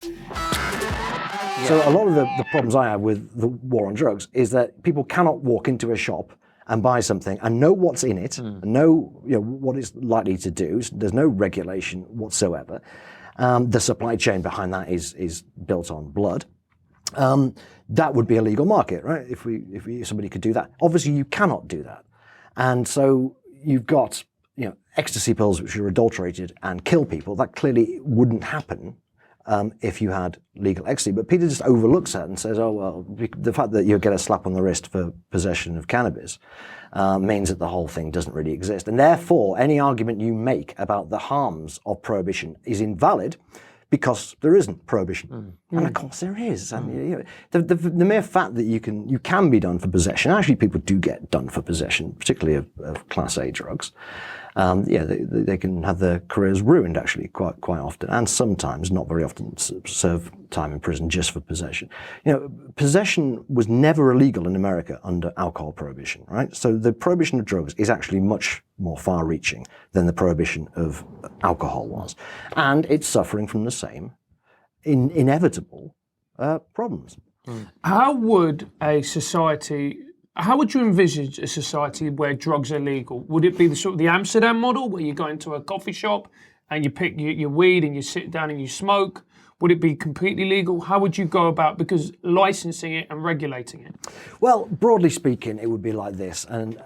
So a lot of the problems I have with the war on drugs is that people cannot walk into a shop and buy something and know what's in it, and know what it's likely to do. There's no regulation whatsoever. The supply chain behind that is built on blood. That would be a legal market, right? If somebody could do that. Obviously, you cannot do that, and so you've got ecstasy pills which are adulterated and kill people. That clearly wouldn't happen if you had legal ecstasy. But Peter just overlooks that and says, oh, well, the fact that you get a slap on the wrist for possession of cannabis means that the whole thing doesn't really exist. And therefore, any argument you make about the harms of prohibition is invalid because there isn't prohibition. And of course there is. I mean, the mere fact that you can be done for possession, actually people do get done for possession, particularly of Class A drugs. They can have their careers ruined actually quite often, and sometimes, not very often, serve time in prison just for possession. Possession was never illegal in America under alcohol prohibition, right? So the prohibition of drugs is actually much more far-reaching than the prohibition of alcohol was, and it's suffering from the same inevitable problems. How would you envisage a society where drugs are legal? Would it be the sort of the Amsterdam model where you go into a coffee shop and you pick your weed and you sit down and you smoke? Would it be completely legal? How would you go about licensing it and regulating it? Well, broadly speaking, it would be like this, and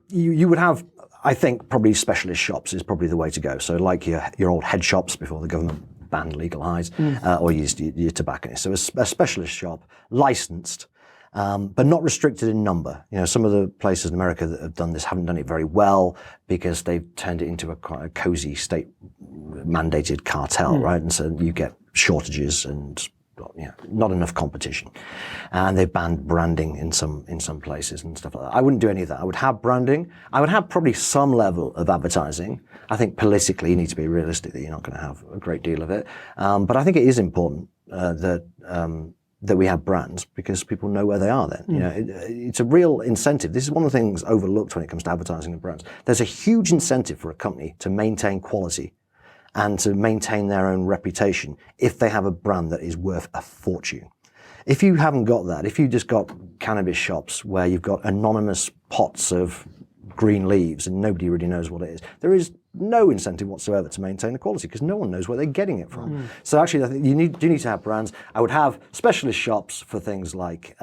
you would have, I think, probably specialist shops is probably the way to go. So like your old head shops before the government banned legal highs, or used your tobacconists. So a specialist shop, licensed, but not restricted in number. Some of the places in America that have done this haven't done it very well because they've turned it into quite a cozy state-mandated cartel, right? And so you get shortages and not enough competition. And they've banned branding in some places and stuff like that. I wouldn't do any of that. I would have branding. I would have probably some level of advertising. I think politically you need to be realistic that you're not going to have a great deal of it. But I think it is important that we have brands because people know where they are then. It's a real incentive. This is one of the things overlooked when it comes to advertising and brands. There's a huge incentive for a company to maintain quality and to maintain their own reputation if they have a brand that is worth a fortune. If you haven't got that, if you just got cannabis shops where you've got anonymous pots of green leaves and nobody really knows what it is, there is no incentive whatsoever to maintain the quality because no one knows where they're getting it from. So actually, I think you do need to have brands. I would have specialist shops for things like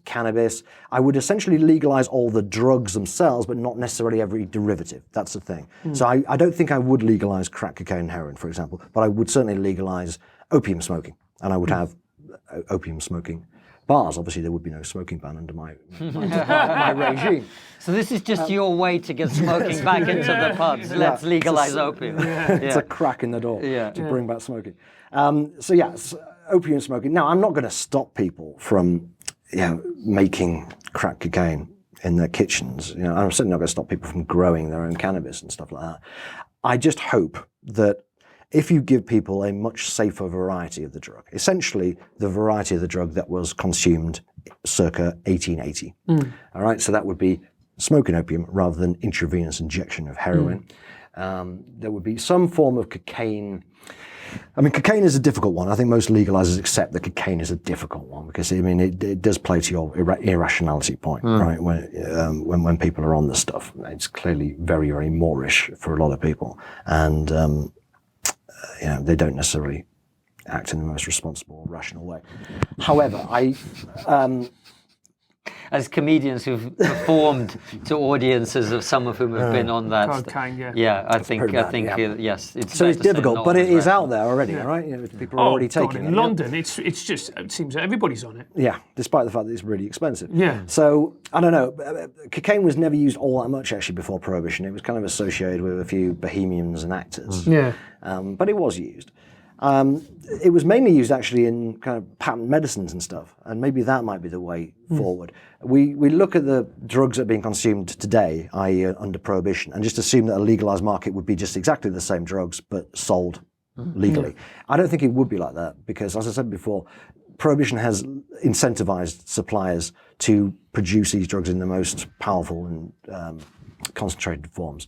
cannabis. I would essentially legalize all the drugs themselves, but not necessarily every derivative. That's the thing. So I don't think I would legalize crack cocaine and heroin, for example, but I would certainly legalize opium smoking, and I would have opium smoking bars. Obviously, there would be no smoking ban under my regime. So this is just your way to get smoking back into the pubs. Let's legalize opium. It's a crack in the door to bring back smoking. Opium smoking. Now, I'm not going to stop people from making crack cocaine in their kitchens. I'm certainly not going to stop people from growing their own cannabis and stuff like that. I just hope that if you give people a much safer variety of the drug, essentially the variety of the drug that was consumed circa 1880. All right, so that would be smoking opium rather than intravenous injection of heroin. There would be some form of cocaine. I mean, cocaine is a difficult one. I think most legalizers accept that cocaine is a difficult one because, I mean, it does play to your irrationality point, right? When people are on this stuff, it's clearly very, very Moorish for a lot of people. And, they don't necessarily act in the most responsible or rational way. However, as comedians who've performed to audiences of some of whom have been on that. I think yes. So it's difficult, but it is out there already, right? People are already taking it. In London, it seems that everybody's on it. Yeah, despite the fact that it's really expensive. Yeah. So I don't know. Cocaine was never used all that much actually before Prohibition. It was kind of associated with a few bohemians and actors. Yeah. But it was used. It was mainly used actually in kind of patent medicines and stuff, and maybe that might be the way forward. We look at the drugs that are being consumed today, i.e. under Prohibition, and just assume that a legalized market would be just exactly the same drugs but sold legally. I don't think it would be like that because, as I said before, Prohibition has incentivized suppliers to produce these drugs in the most powerful and concentrated forms.